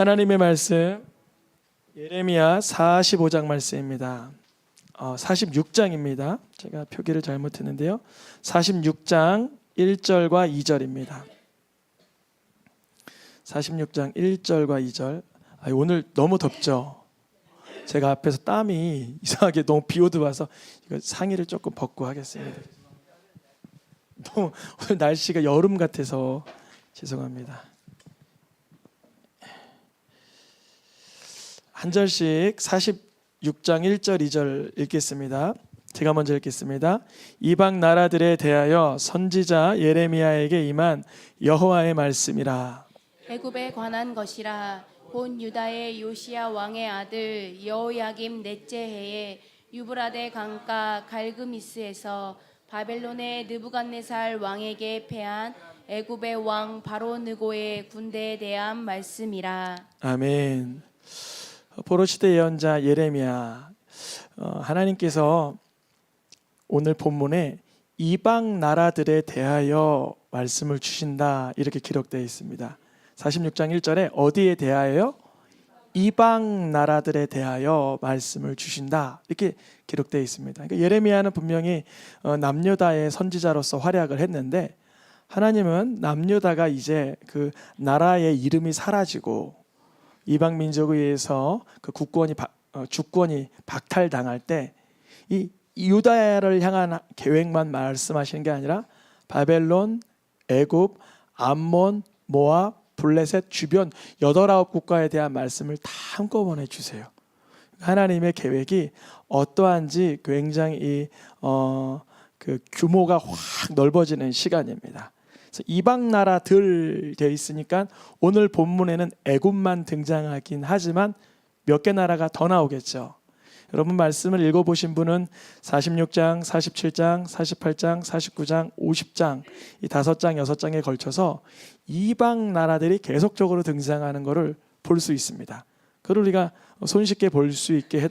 하나님의 말씀 예레미야 45장 말씀입니다. 46장입니다. 제가 표기를 잘못했는데요. 46장 1절과 2절입니다. 46장 1절과 2절. 오늘 너무 덥죠? 제가 앞에서 땀이 이상하게 너무 비오도 와서 이거 상의를 조금 벗고 하겠습니다. 너무 오늘 날씨가 여름 같아서 죄송합니다. 한 절씩 46장 1절 2절 읽겠습니다. 제가 먼저 읽겠습니다. 이방 나라들에 대하여 선지자 예레미야에게 임한 여호와의 말씀이라. 애굽에 관한 것이라. 본 유다의 요시야 왕의 아들 여호야김 넷째 해에 유브라데 강가 갈그미스에서 바벨론의 느부갓네살 왕에게 패한 애굽의 왕 바로 느고의 군대에 대한 말씀이라. 아멘. 포로시대 예언자 예레미야, 하나님께서 오늘 본문에 이방 나라들에 대하여 말씀을 주신다 이렇게 기록되어 있습니다. 46장 1절에 어디에 대하여? 이방 나라들에 대하여 말씀을 주신다 이렇게 기록되어 있습니다. 그러니까 예레미야는 분명히 남유다의 선지자로서 활약을 했는데, 하나님은 남유다가 이제 그 나라의 이름이 사라지고 이방 민족에 의해서 그 주권이 박탈당할 때 이 유다를 향한 계획만 말씀하시는 게 아니라 바벨론, 애굽, 암몬, 모압, 블레셋 주변 8-9 국가에 대한 말씀을 다 한꺼번에 주세요. 하나님의 계획이 어떠한지 굉장히 그 규모가 확 넓어지는 시간입니다. 그래서 이방 나라들 되어 있으니까 오늘 본문에는 애굽만 등장하긴 하지만 몇 개 나라가 더 나오겠죠. 여러분 말씀을 읽어보신 분은 46장, 47장, 48장, 49장, 50장 이 5장, 6장에 걸쳐서 이방 나라들이 계속적으로 등장하는 것을 볼 수 있습니다. 그걸 우리가 손쉽게 볼 수 있게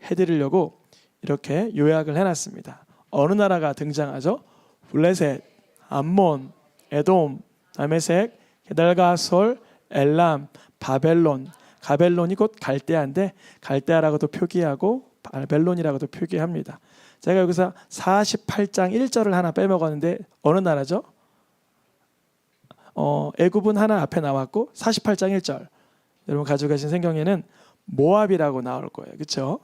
해드리려고 이렇게 요약을 해놨습니다. 어느 나라가 등장하죠? 블레셋, 암몬, 에돔, 다메섹, 게달가솔, 엘람, 바벨론. 가벨론이 곧 갈대아인데 갈대아라고도 표기하고 바벨론이라고도 표기합니다. 제가 여기서 48장 1절을 하나 빼먹었는데 어느 나라죠? 애굽은 하나 앞에 나왔고 48장 1절 여러분 가지고 계신 성경에는 모압이라고 나올 거예요. 그렇죠?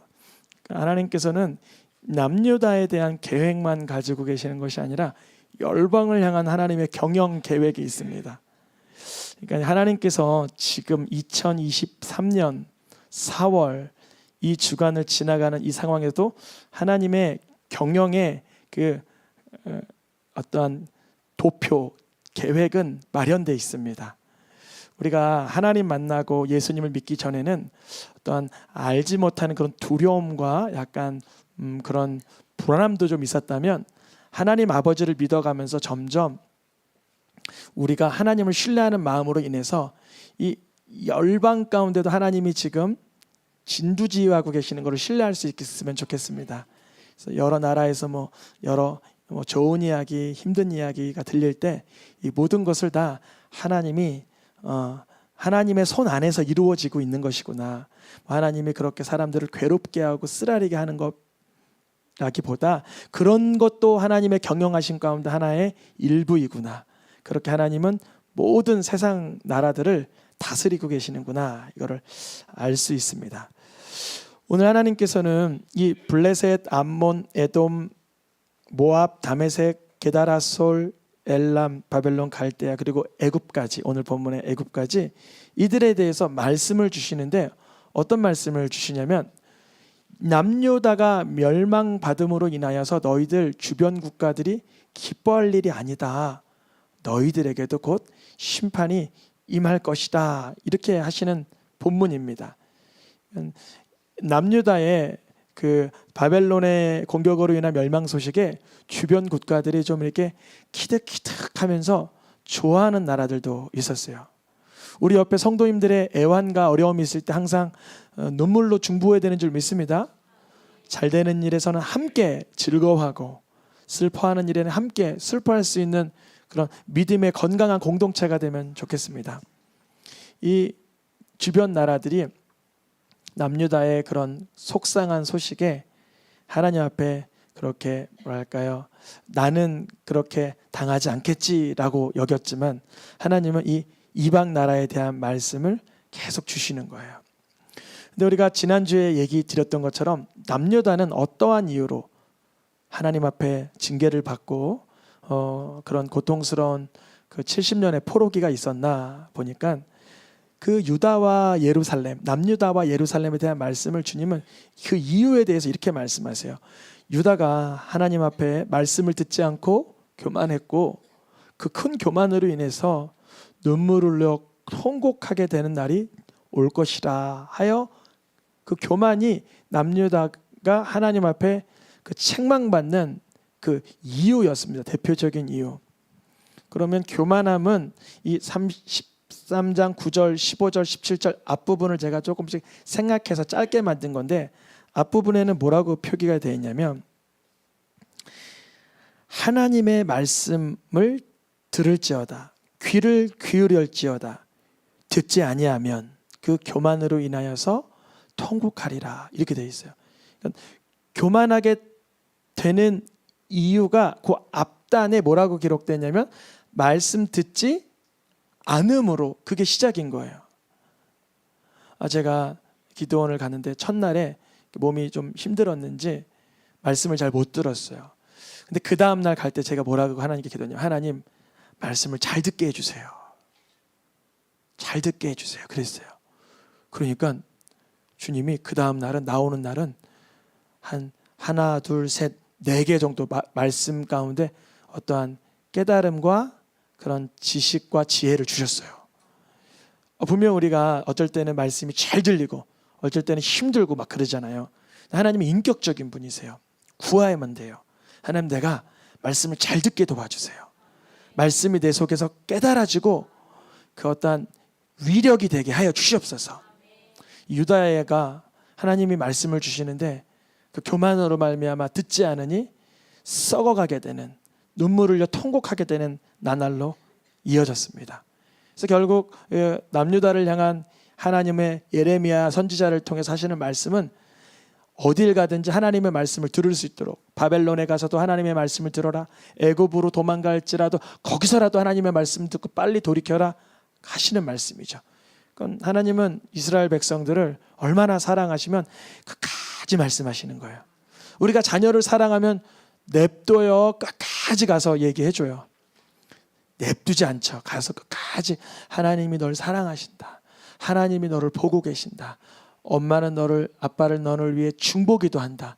하나님께서는 남유다에 대한 계획만 가지고 계시는 것이 아니라 열방을 향한 하나님의 경영 계획이 있습니다. 그러니까 하나님께서 지금 2023년 4월 이 주간을 지나가는 이 상황에도 하나님의 경영의 그 어떠한 도표 계획은 마련되어 있습니다. 우리가 하나님 만나고 예수님을 믿기 전에는 어떠한 알지 못하는 그런 두려움과 약간 그런 불안함도 좀 있었다면, 하나님 아버지를 믿어가면서 점점 우리가 하나님을 신뢰하는 마음으로 인해서 이 열방 가운데도 하나님이 지금 진두지휘하고 계시는 것을 신뢰할 수 있었으면 좋겠습니다. 그래서 여러 나라에서 여러 좋은 이야기, 힘든 이야기가 들릴 때 이 모든 것을 다 하나님이 하나님의 손 안에서 이루어지고 있는 것이구나. 하나님이 그렇게 사람들을 괴롭게 하고 쓰라리게 하는 것라기보다 그런 것도 하나님의 경영하심 가운데 하나의 일부이구나. 그렇게 하나님은 모든 세상 나라들을 다스리고 계시는구나, 이거를 알 수 있습니다. 오늘 하나님께서는 이 블레셋, 암몬, 에돔, 모압, 다메섹, 게다라솔, 엘람, 바벨론, 갈대아 그리고 애굽까지, 오늘 본문의 애굽까지 이들에 대해서 말씀을 주시는데, 어떤 말씀을 주시냐면 남유다가 멸망받음으로 인하여서 너희들 주변 국가들이 기뻐할 일이 아니다. 너희들에게도 곧 심판이 임할 것이다. 이렇게 하시는 본문입니다. 남유다의 그 바벨론의 공격으로 인한 멸망 소식에 주변 국가들이 좀 이렇게 키득키득하면서 좋아하는 나라들도 있었어요. 우리 옆에 성도님들의 애환과 어려움이 있을 때 항상 눈물로 중보해야 되는 줄 믿습니다. 잘 되는 일에서는 함께 즐거워하고 슬퍼하는 일에는 함께 슬퍼할 수 있는 그런 믿음의 건강한 공동체가 되면 좋겠습니다. 이 주변 나라들이 남유다의 그런 속상한 소식에 하나님 앞에 그렇게 뭐랄까요, 나는 그렇게 당하지 않겠지라고 여겼지만 하나님은 이 이방 나라에 대한 말씀을 계속 주시는 거예요. 근데 우리가 지난주에 얘기 드렸던 것처럼 남유다는 어떠한 이유로 하나님 앞에 징계를 받고 그런 고통스러운 그 70년의 포로기가 있었나 보니까 그 유다와 예루살렘, 남유다와 예루살렘에 대한 말씀을 주님은 그 이유에 대해서 이렇게 말씀하세요. 유다가 하나님 앞에 말씀을 듣지 않고 교만했고 그 큰 교만으로 인해서 눈물을 흘려 통곡하게 되는 날이 올 것이라 하여 그 교만이 남유다가 하나님 앞에 그 책망받는 그 이유였습니다. 대표적인 이유. 그러면 교만함은 이 33장 9절, 15절, 17절 앞부분을 제가 조금씩 생각해서 짧게 만든 건데 앞부분에는 뭐라고 표기가 되어 있냐면 하나님의 말씀을 들을지어다 귀를 기울일지어다 듣지 아니하면 그 교만으로 인하여서 통곡하리라 이렇게 되어 있어요. 그러니까 교만하게 되는 이유가 그 앞단에 뭐라고 기록되냐면 말씀 듣지 않음으로 그게 시작인 거예요. 제가 기도원을 갔는데 첫날에 몸이 좀 힘들었는지 말씀을 잘 못 들었어요. 근데 그 다음 날 갈 때 제가 뭐라고 하나님께 기도했냐면 하나님 말씀을 잘 듣게 해주세요. 잘 듣게 해주세요. 그랬어요. 그러니까 주님이 그 다음 날은 나오는 날은 한 하나 둘 셋 네 개 정도 말씀 가운데 어떠한 깨달음과 그런 지식과 지혜를 주셨어요. 분명 우리가 어쩔 때는 말씀이 잘 들리고 어쩔 때는 힘들고 막 그러잖아요. 하나님은 인격적인 분이세요. 구하야만 돼요. 하나님 내가 말씀을 잘 듣게 도와주세요. 말씀이 내 속에서 깨달아지고 그 어떠한 위력이 되게 하여 주시옵소서. 유다야가 하나님이 말씀을 주시는데 그 교만으로 말미암아 듣지 않으니 썩어가게 되는 눈물을 흘려 통곡하게 되는 나날로 이어졌습니다. 그래서 결국 남유다를 향한 하나님의 예레미야 선지자를 통해서 하시는 말씀은 어딜 가든지 하나님의 말씀을 들을 수 있도록 바벨론에 가서도 하나님의 말씀을 들어라 애굽으로 도망갈지라도 거기서라도 하나님의 말씀 듣고 빨리 돌이켜라 하시는 말씀이죠. 그러니까 하나님은 이스라엘 백성들을 얼마나 사랑하시면 끝까지 말씀하시는 거예요. 우리가 자녀를 사랑하면 냅둬요 끝까지 가서 얘기해줘요. 냅두지 않죠. 가서 끝까지 하나님이 널 사랑하신다. 하나님이 너를 보고 계신다. 엄마는 너를 아빠를 너를 위해 중보기도 한다.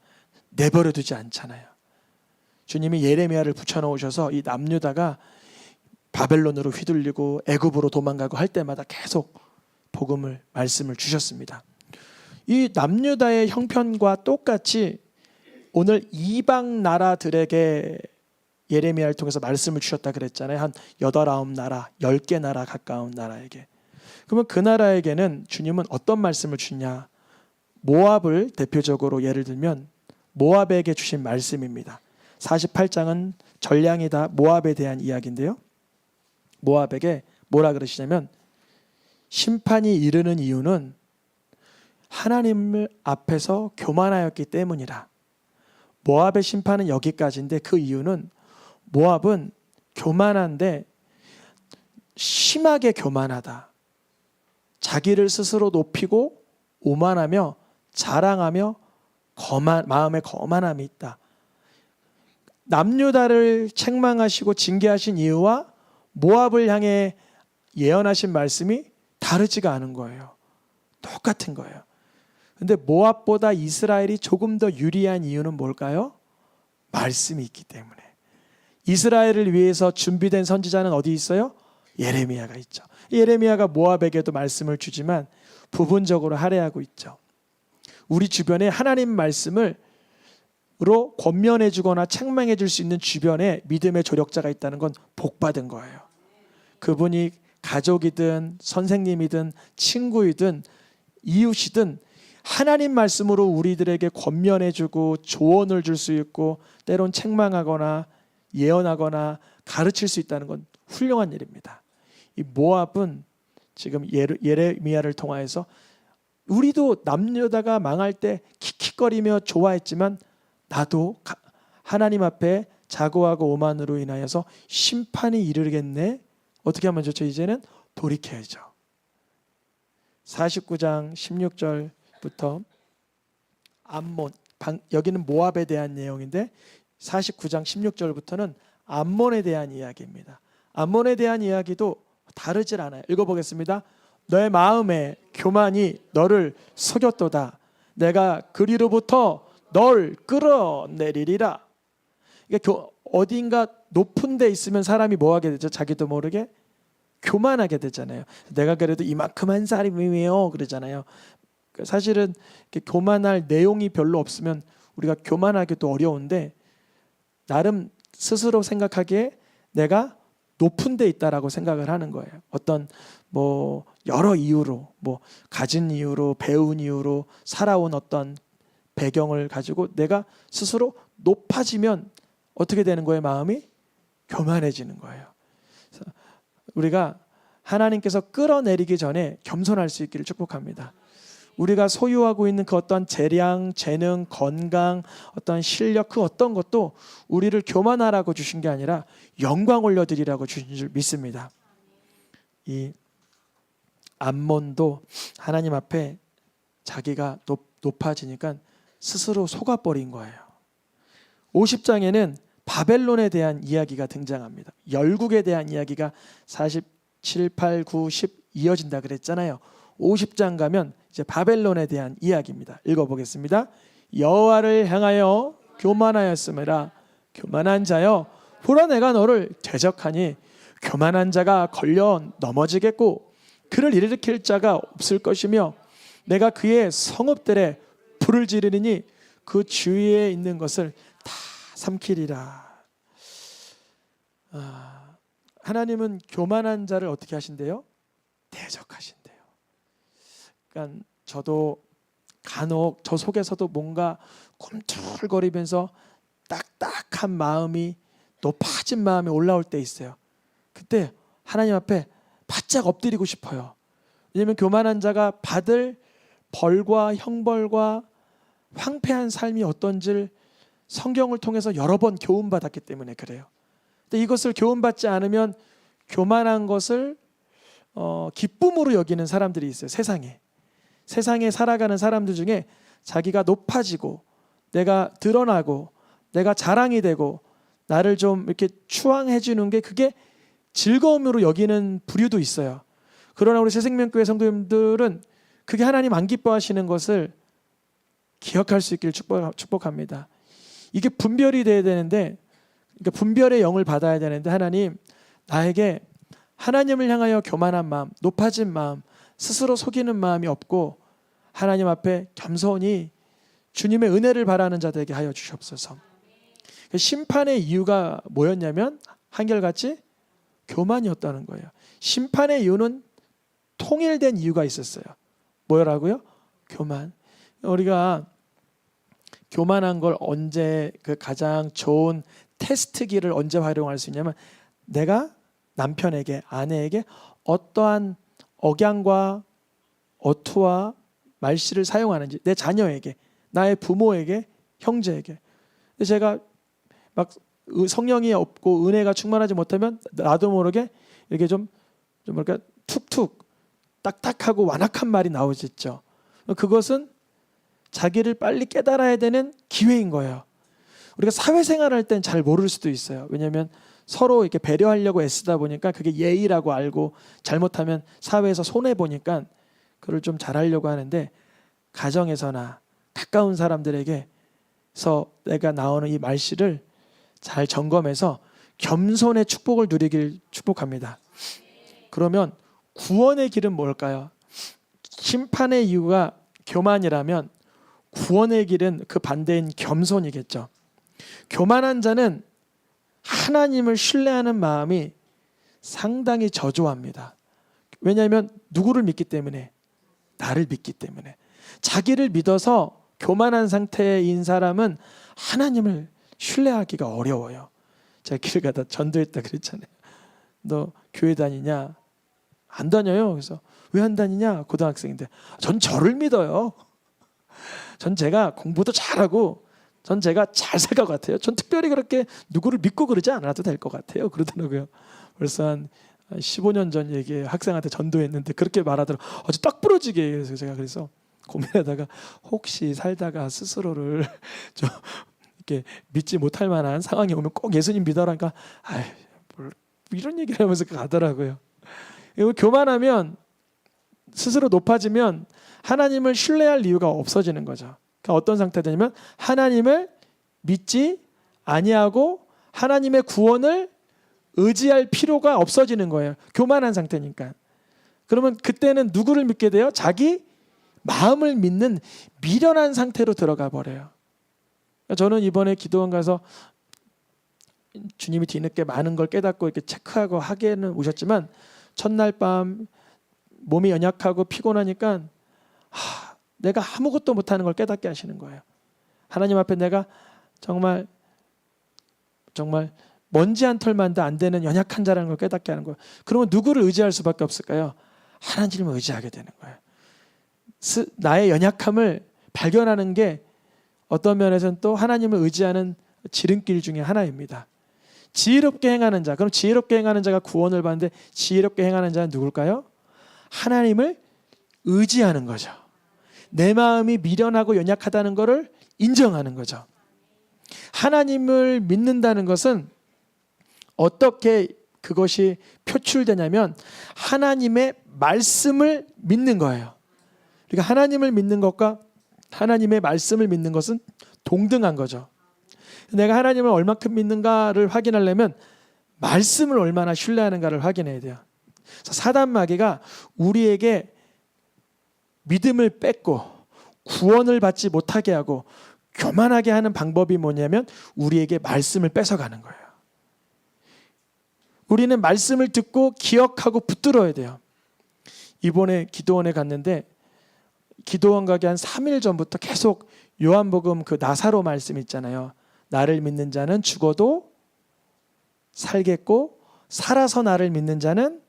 내버려 두지 않잖아요. 주님이 예레미야를 붙여놓으셔서 이 남유다가 바벨론으로 휘둘리고 애굽으로 도망가고 할 때마다 계속 복음을 말씀을 주셨습니다. 이 남유다의 형편과 똑같이 오늘 이방 나라들에게 예레미야를 통해서 말씀을 주셨다 그랬잖아요. 한 8, 9나라, 10개 나라 가까운 나라에게. 그러면 그 나라에게는 주님은 어떤 말씀을 주냐? 모압을 대표적으로 예를 들면 모압에게 주신 말씀입니다. 48장은 전량이다 모압에 대한 이야기인데요. 모압에게 뭐라 그러시냐면 심판이 이르는 이유는 하나님을 앞에서 교만하였기 때문이라. 모압의 심판은 여기까지인데 그 이유는 모압은 교만한데 심하게 교만하다. 자기를 스스로 높이고 오만하며 자랑하며 마음에 거만함이 있다. 남유다를 책망하시고 징계하신 이유와 모압을 향해 예언하신 말씀이 다르지가 않은 거예요. 똑같은 거예요. 근데 모압보다 이스라엘이 조금 더 유리한 이유는 뭘까요? 말씀이 있기 때문에. 이스라엘을 위해서 준비된 선지자는 어디 있어요? 예레미야가 있죠. 예레미야가 모압에게도 말씀을 주지만 부분적으로 할애하고 있죠. 우리 주변에 하나님 말씀으로 권면해 주거나 책망해 줄 수 있는 주변에 믿음의 조력자가 있다는 건 복받은 거예요. 그분이 가족이든 선생님이든 친구이든 이웃이든 하나님 말씀으로 우리들에게 권면해 주고 조언을 줄 수 있고 때론 책망하거나 예언하거나 가르칠 수 있다는 건 훌륭한 일입니다. 이 모압은 지금 예레미야를 통하여서 우리도 남유다가 망할 때 킥킥거리며 좋아했지만 나도 하나님 앞에 자고하고 오만으로 인하여서 심판이 이르겠네. 어떻게 하면 좋죠? 이제는 돌이켜야죠. 49장 16절부터 암몬, 여기는 모압에 대한 내용인데 49장 16절부터는 암몬에 대한 이야기입니다. 암몬에 대한 이야기도 다르질 않아요. 읽어보겠습니다. 너의 마음에 교만이 너를 속였도다. 내가 그리로부터 널 끌어내리리라. 그러니까 어딘가 높은 데 있으면 사람이 뭐 하게 되죠? 자기도 모르게 교만하게 되잖아요. 내가 그래도 이만큼 한 사람이에요 그러잖아요. 사실은 교만할 내용이 별로 없으면 우리가 교만하기도 어려운데 나름 스스로 생각하기에 내가 높은 데 있다라고 생각을 하는 거예요. 어떤 뭐 여러 이유로, 뭐 가진 이유로, 배운 이유로, 살아온 어떤 배경을 가지고 내가 스스로 높아지면 어떻게 되는 거예요? 마음이 교만해지는 거예요. 그래서 우리가 하나님께서 끌어내리기 전에 겸손할 수 있기를 축복합니다. 우리가 소유하고 있는 그 어떤 재량, 재능, 건강, 어떤 실력 그 어떤 것도 우리를 교만하라고 주신 게 아니라 영광 올려드리라고 주신 줄 믿습니다. 이 암몬도 하나님 앞에 자기가 높아지니까 스스로 속아버린 거예요. 50장에는 바벨론에 대한 이야기가 등장합니다. 열국에 대한 이야기가 47, 8, 9, 10 이어진다 그랬잖아요. 50장 가면 이제 바벨론에 대한 이야기입니다. 읽어보겠습니다. 여호와를 향하여 교만하였음이라. 교만한 자여, 보라 내가 너를 대적하니 교만한 자가 걸려 넘어지겠고 그를 일으킬 자가 없을 것이며 내가 그의 성읍들에 불을 지르니 그 주위에 있는 것을 다 삼키리라. 하나님은 교만한 자를 어떻게 하신대요? 대적하신대요. 그러니까 저도 간혹 저 속에서도 뭔가 꿈틀거리면서 딱딱한 마음이 높아진 마음이 올라올 때 있어요. 그때 하나님 앞에 바짝 엎드리고 싶어요. 왜냐하면 교만한 자가 받을 벌과 형벌과 황폐한 삶이 어떤지를 성경을 통해서 여러 번 교훈받았기 때문에 그래요. 근데 이것을 교훈받지 않으면 교만한 것을 기쁨으로 여기는 사람들이 있어요. 세상에 살아가는 사람들 중에 자기가 높아지고 내가 드러나고 내가 자랑이 되고 나를 좀 이렇게 추앙해 주는 게 그게 즐거움으로 여기는 부류도 있어요. 그러나 우리 새생명교회 성도님들은 그게 하나님 안 기뻐하시는 것을 기억할 수 있기를 축복합니다. 이게 분별이 돼야 되는데, 그러니까 분별의 영을 받아야 되는데 하나님 나에게 하나님을 향하여 교만한 마음, 높아진 마음, 스스로 속이는 마음이 없고 하나님 앞에 겸손히 주님의 은혜를 바라는 자들에게 하여 주시옵소서. 심판의 이유가 뭐였냐면 한결같이 교만이었다는 거예요. 심판의 이유는 통일된 이유가 있었어요. 뭐라고요? 교만. 우리가 교만한 걸 언제 그 가장 좋은 테스트기를 언제 활용할 수 있냐면 내가 남편에게 아내에게 어떠한 억양과 어투와 말씨를 사용하는지 내 자녀에게 나의 부모에게 형제에게 제가 막 성령이 없고 은혜가 충만하지 못하면 나도 모르게 이렇게 좀 뭐랄까 툭툭 딱딱하고 완악한 말이 나오겠죠. 그것은 자기를 빨리 깨달아야 되는 기회인 거예요. 우리가 사회생활할 땐 잘 모를 수도 있어요. 왜냐하면 서로 이렇게 배려하려고 애쓰다 보니까 그게 예의라고 알고 잘못하면 사회에서 손해 보니까 그걸 좀 잘하려고 하는데 가정에서나 가까운 사람들에게서 내가 나오는 이 말씨를 잘 점검해서 겸손의 축복을 누리길 축복합니다. 그러면 구원의 길은 뭘까요? 심판의 이유가 교만이라면 구원의 길은 그 반대인 겸손이겠죠. 교만한 자는 하나님을 신뢰하는 마음이 상당히 저조합니다. 왜냐하면 누구를 믿기 때문에? 나를 믿기 때문에. 자기를 믿어서 교만한 상태인 사람은 하나님을 신뢰하기가 어려워요. 제가 길 가다 전도했다 그랬잖아요. 너 교회 다니냐? 안 다녀요. 그래서 왜 안 다니냐? 고등학생인데 전 저를 믿어요. 전 제가 공부도 잘하고 전 제가 잘 살 것 같아요. 전 특별히 그렇게 누구를 믿고 그러지 않아도 될 것 같아요. 그러더라고요. 벌써 한 15년 전 얘기에 학생한테 전도했는데 그렇게 말하더라고요. 아주 딱 부러지게. 그래서 제가 그래서 고민하다가 혹시 살다가 스스로를 좀 이렇게 믿지 못할 만한 상황이 오면 꼭 예수님 믿어라니까 뭘 이런 얘기를 하면서 가더라고요. 이거 교만하면 스스로 높아지면 하나님을 신뢰할 이유가 없어지는 거죠. 그러니까 어떤 상태가 되냐면 하나님을 믿지 아니하고 하나님의 구원을 의지할 필요가 없어지는 거예요. 교만한 상태니까. 그러면 그때는 누구를 믿게 돼요? 자기 마음을 믿는 미련한 상태로 들어가 버려요. 저는 이번에 기도원 가서 주님이 뒤늦게 많은 걸 깨닫고 이렇게 체크하고 하게는 오셨지만 첫날 밤 몸이 연약하고 피곤하니까 내가 아무것도 못하는 걸 깨닫게 하시는 거예요. 하나님 앞에 내가 정말 먼지 한 털만도 안 되는 연약한 자라는 걸 깨닫게 하는 거예요. 그러면 누구를 의지할 수밖에 없을까요? 하나님을 의지하게 되는 거예요. 나의 연약함을 발견하는 게 어떤 면에서는 또 하나님을 의지하는 지름길 중에 하나입니다. 지혜롭게 행하는 자, 그럼 지혜롭게 행하는 자가 구원을 받는데 지혜롭게 행하는 자는 누굴까요? 하나님을 의지하는 거죠. 내 마음이 미련하고 연약하다는 것을 인정하는 거죠. 하나님을 믿는다는 것은 어떻게 그것이 표출되냐면 하나님의 말씀을 믿는 거예요. 그러니까 하나님을 믿는 것과 하나님의 말씀을 믿는 것은 동등한 거죠. 내가 하나님을 얼마큼 믿는가를 확인하려면 말씀을 얼마나 신뢰하는가를 확인해야 돼요. 사단 마귀가 우리에게 믿음을 뺏고 구원을 받지 못하게 하고 교만하게 하는 방법이 뭐냐면 우리에게 말씀을 뺏어가는 거예요. 우리는 말씀을 듣고 기억하고 붙들어야 돼요. 이번에 기도원에 갔는데 기도원 가기 한 3일 전부터 계속 요한복음 그 나사로 말씀 있잖아요. 나를 믿는 자는 죽어도 살겠고 살아서 나를 믿는 자는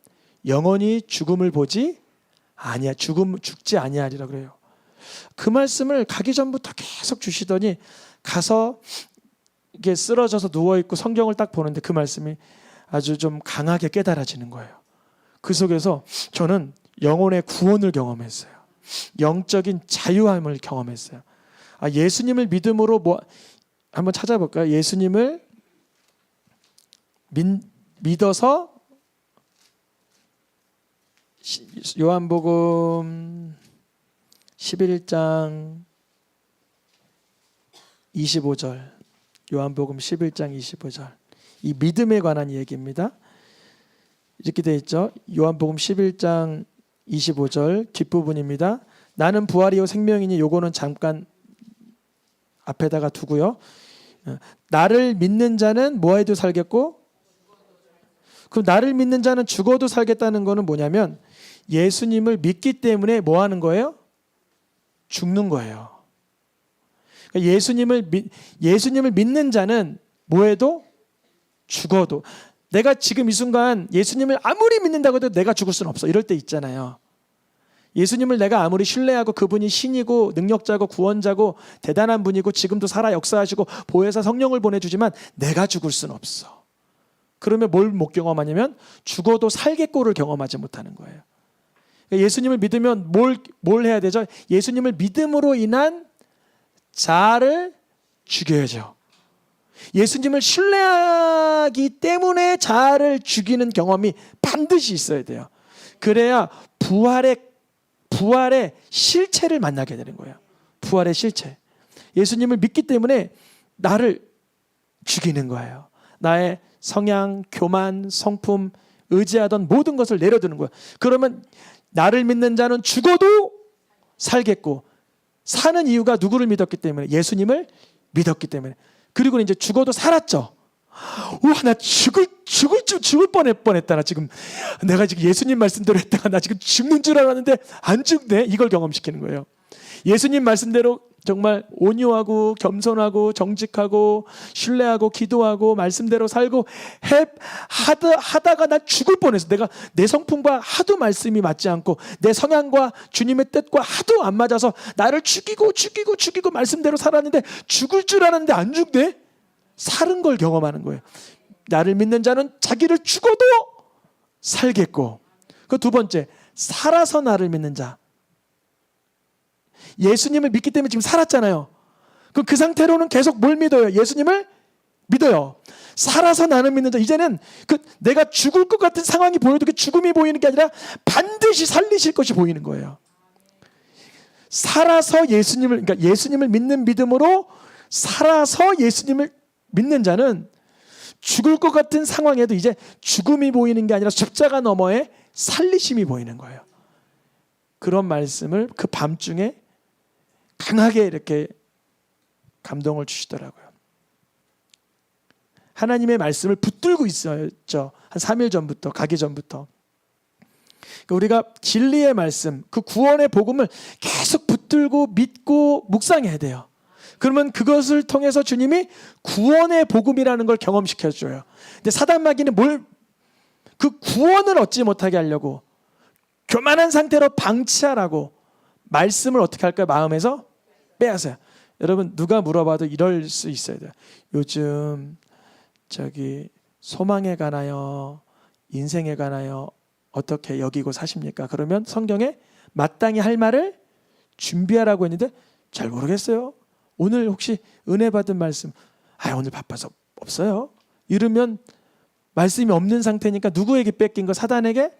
영원히 죽음을 보지 아니야. 죽지 아니하리라 그래요. 그 말씀을 가기 전부터 계속 주시더니 가서 이게 쓰러져서 누워 있고 성경을 딱 보는데 그 말씀이 아주 좀 강하게 깨달아지는 거예요. 그 속에서 저는 영혼의 구원을 경험했어요. 영적인 자유함을 경험했어요. 예수님을 믿음으로 한번 찾아볼까요? 예수님을 믿어서 요한복음 11장 25절 요한복음 11장 25절 이 믿음에 관한 얘기입니다. 이렇게 되어 있죠. 요한복음 11장 25절 뒷부분입니다. 나는 부활이요 생명이니 요거는 잠깐 앞에다가 두고요. 나를 믿는 자는 뭐 해도 살겠고 그럼 나를 믿는 자는 죽어도 살겠다는 거는 뭐냐면 예수님을 믿기 때문에 뭐 하는 거예요? 죽는 거예요. 그러니까 예수님을 믿는 자는 뭐 해도 죽어도 내가 지금 이 순간 예수님을 아무리 믿는다고 해도 내가 죽을 수는 없어. 이럴 때 있잖아요. 예수님을 내가 아무리 신뢰하고 그분이 신이고 능력자고 구원자고 대단한 분이고 지금도 살아 역사하시고 보혜사 성령을 보내주지만 내가 죽을 수는 없어. 그러면 뭘 못 경험하냐면 죽어도 살겠고를 경험하지 못하는 거예요. 예수님을 믿으면 뭘 해야 되죠? 예수님을 믿음으로 인한 자아를 죽여야죠. 예수님을 신뢰하기 때문에 자아를 죽이는 경험이 반드시 있어야 돼요. 그래야 부활의 실체를 만나게 되는 거예요. 부활의 실체. 예수님을 믿기 때문에 나를 죽이는 거예요. 나의 성향, 교만, 성품, 의지하던 모든 것을 내려두는 거예요. 그러면 나를 믿는 자는 죽어도 살겠고 사는 이유가 누구를 믿었기 때문에 예수님을 믿었기 때문에 그리고 이제 죽어도 살았죠. 우와 나 죽을 뻔했다. 나 지금 내가 지금 예수님 말씀대로 했다가 나 지금 죽는 줄 알았는데 안 죽네. 이걸 경험시키는 거예요. 예수님 말씀대로 정말 온유하고 겸손하고 정직하고 신뢰하고 기도하고 말씀대로 살고 하다가 난 죽을 뻔했어. 내가 내 성품과 하도 말씀이 맞지 않고 내 성향과 주님의 뜻과 하도 안 맞아서 나를 죽이고 말씀대로 살았는데 죽을 줄 알았는데 안 죽네. 살은 걸 경험하는 거예요. 나를 믿는 자는 자기를 죽어도 살겠고, 그 두 번째, 살아서 나를 믿는 자. 예수님을 믿기 때문에 지금 살았잖아요. 그럼 그 상태로는 계속 뭘 믿어요? 예수님을 믿어요. 살아서 나는 믿는 자. 이제는 그 내가 죽을 것 같은 상황이 보여도 그 죽음이 보이는 게 아니라 반드시 살리실 것이 보이는 거예요. 살아서 예수님을, 그러니까 예수님을 믿는 믿음으로 살아서 예수님을 믿는 자는 죽을 것 같은 상황에도 이제 죽음이 보이는 게 아니라 십자가 너머에 살리심이 보이는 거예요. 그런 말씀을 그 밤중에 강하게 이렇게 감동을 주시더라고요. 하나님의 말씀을 붙들고 있었죠. 한 3일 전부터, 가기 전부터. 우리가 진리의 말씀, 그 구원의 복음을 계속 붙들고 믿고 묵상해야 돼요. 그러면 그것을 통해서 주님이 구원의 복음이라는 걸 경험시켜줘요. 근데 사단마귀는 그 구원을 얻지 못하게 하려고 교만한 상태로 방치하라고 말씀을 어떻게 할까요? 마음에서 빼앗아요. 여러분, 누가 물어봐도 이럴 수 있어야 돼요. 요즘 소망에 관하여, 인생에 관하여 어떻게 여기고 사십니까? 그러면 성경에 마땅히 할 말을 준비하라고 했는데 잘 모르겠어요. 오늘 혹시 은혜 받은 말씀, 오늘 바빠서 없어요. 이러면 말씀이 없는 상태니까 누구에게 뺏긴 거? 사단에게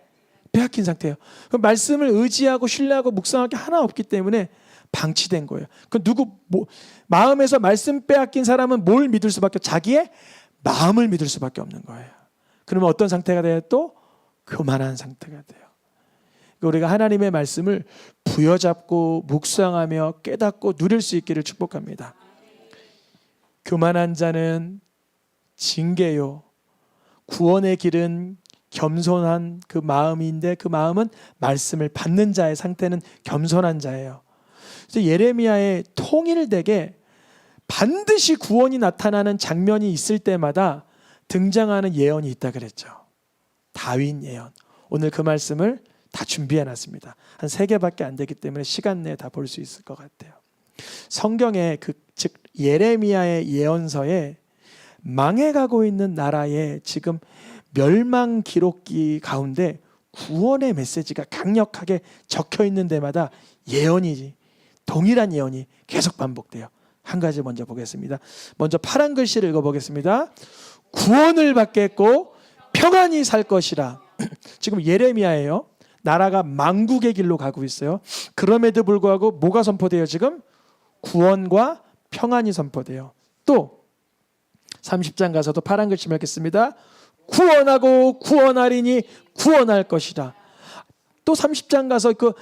빼앗긴 상태예요. 그럼 말씀을 의지하고 신뢰하고 묵상할 게 하나 없기 때문에 방치된 거예요. 그 마음에서 말씀 빼앗긴 사람은 뭘 믿을 수밖에, 자기의 마음을 믿을 수밖에 없는 거예요. 그러면 어떤 상태가 돼요? 또 교만한 상태가 돼요. 우리가 하나님의 말씀을 부여잡고 묵상하며 깨닫고 누릴 수 있기를 축복합니다. 교만한 자는 징계요, 구원의 길은 겸손한 그 마음인데, 그 마음은 말씀을 받는 자의 상태는 겸손한 자예요. 그래서 예레미야의 통일되게 반드시 구원이 나타나는 장면이 있을 때마다 등장하는 예언이 있다 그랬죠. 다윗 예언. 오늘 그 말씀을 다 준비해놨습니다. 한 3개밖에 안 되기 때문에 시간 내에 다 볼 수 있을 것 같아요. 성경에 즉 예레미야의 예언서에 망해가고 있는 나라의 지금 멸망 기록기 가운데 구원의 메시지가 강력하게 적혀 있는 데마다 예언이, 동일한 예언이 계속 반복돼요. 한 가지 먼저 보겠습니다. 먼저 파란 글씨를 읽어보겠습니다. 구원을 받겠고 평안히 살 것이라. 지금 예레미야예요. 나라가 망국의 길로 가고 있어요. 그럼에도 불구하고 뭐가 선포돼요? 지금 구원과 평안이 선포돼요. 또 30장 가서도 파란 글씨 읽겠습니다. 구원하고 구원하리니 구원할 것이다. 또 30장 가서 그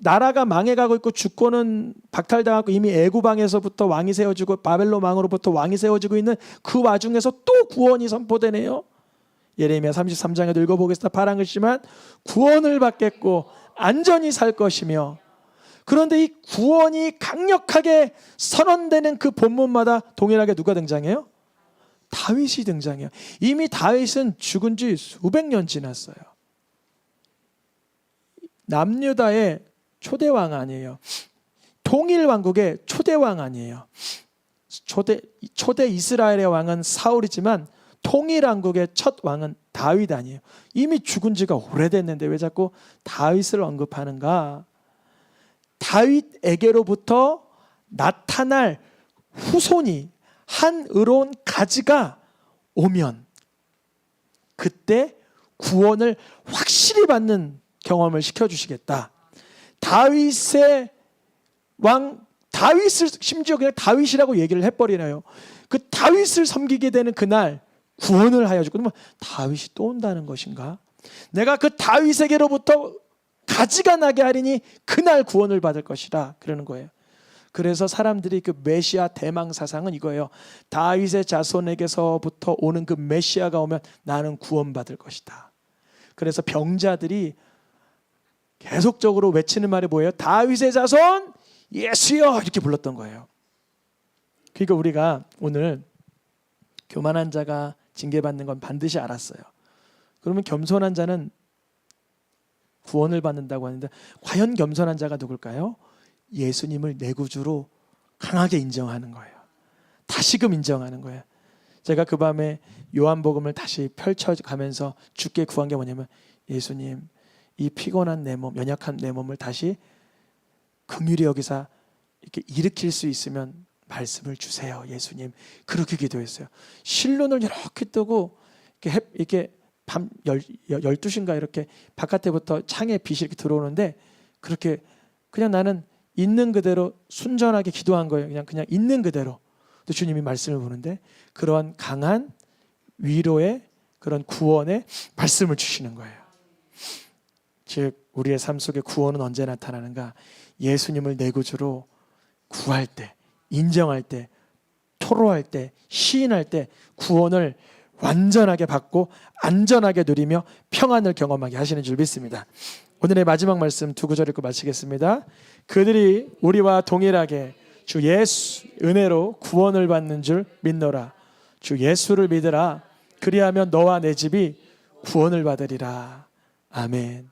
나라가 망해가고 있고 주권은 박탈당하고 이미 애구방에서부터 왕이 세워지고 바벨론 왕으로부터 왕이 세워지고 있는 그 와중에서 또 구원이 선포되네요. 예레미야 33장에도 읽어보겠습니다. 파란 글씨만 구원을 받겠고 안전히 살 것이며. 그런데 이 구원이 강력하게 선언되는 그 본문마다 동일하게 누가 등장해요? 다윗이 등장해요. 이미 다윗은 죽은 지 수백 년 지났어요. 남유다의 초대왕 아니에요. 통일왕국의 초대왕 아니에요. 초대 이스라엘의 왕은 사울이지만 통일왕국의 첫 왕은 다윗 아니에요. 이미 죽은 지가 오래됐는데 왜 자꾸 다윗을 언급하는가? 다윗에게로부터 나타날 후손이, 한 의로운 가지가 오면 그때 구원을 확실히 받는 경험을 시켜주시겠다. 다윗의 왕, 다윗을 심지어 그냥 다윗이라고 얘기를 해버리나요? 그 다윗을 섬기게 되는 그날 구원을 하여 주고, 그러면 다윗이 또 온다는 것인가? 내가 그 다윗에게로부터 가지가 나게 하리니 그날 구원을 받을 것이다, 그러는 거예요. 그래서 사람들이 그 메시아 대망 사상은 이거예요. 다윗의 자손에게서부터 오는 그 메시아가 오면 나는 구원받을 것이다. 그래서 병자들이 계속적으로 외치는 말이 뭐예요? 다윗의 자손 예수여 이렇게 불렀던 거예요. 그러니까 우리가 오늘 교만한 자가 징계받는 건 반드시 알았어요. 그러면 겸손한 자는 구원을 받는다고 하는데 과연 겸손한 자가 누굴까요? 예수님을 내 구주로 강하게 인정하는 거예요. 다시금 인정하는 거예요. 제가 그 밤에 요한복음을 다시 펼쳐가면서 주께 구한 게 뭐냐면, 예수님, 이 피곤한 내 몸, 연약한 내 몸을 다시 긍휼히 여기사 이렇게 일으킬 수 있으면 말씀을 주세요, 예수님. 그렇게 기도했어요. 실눈을 이렇게 뜨고 이렇게 밤 12시인가 이렇게 바깥에부터 창에 빛이 이렇게 들어오는데, 그렇게 그냥 나는 있는 그대로 순전하게 기도한 거예요. 그냥 있는 그대로. 또 주님이 말씀을 보는데 그러한 강한 위로의 그런 구원의 말씀을 주시는 거예요. 즉 우리의 삶 속에 구원은 언제 나타나는가? 예수님을 내 구주로 구할 때, 인정할 때, 토로할 때, 시인할 때 구원을 완전하게 받고 안전하게 누리며 평안을 경험하게 하시는 줄 믿습니다. 오늘의 마지막 말씀 두 구절 읽고 마치겠습니다. 그들이 우리와 동일하게 주 예수 은혜로 구원을 받는 줄 믿노라. 주 예수를 믿으라. 그리하면 너와 내 집이 구원을 받으리라. 아멘.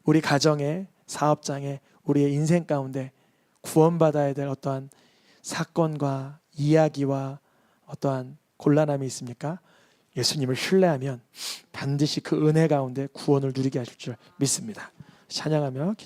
우리 가정에, 사업장에, 우리의 인생 가운데 구원받아야 될 어떠한 사건과 이야기와 어떠한 곤란함이 있습니까? 예수님을 신뢰하면 반드시 그 은혜 가운데 구원을 누리게 하실 줄 믿습니다. 찬양하며 기도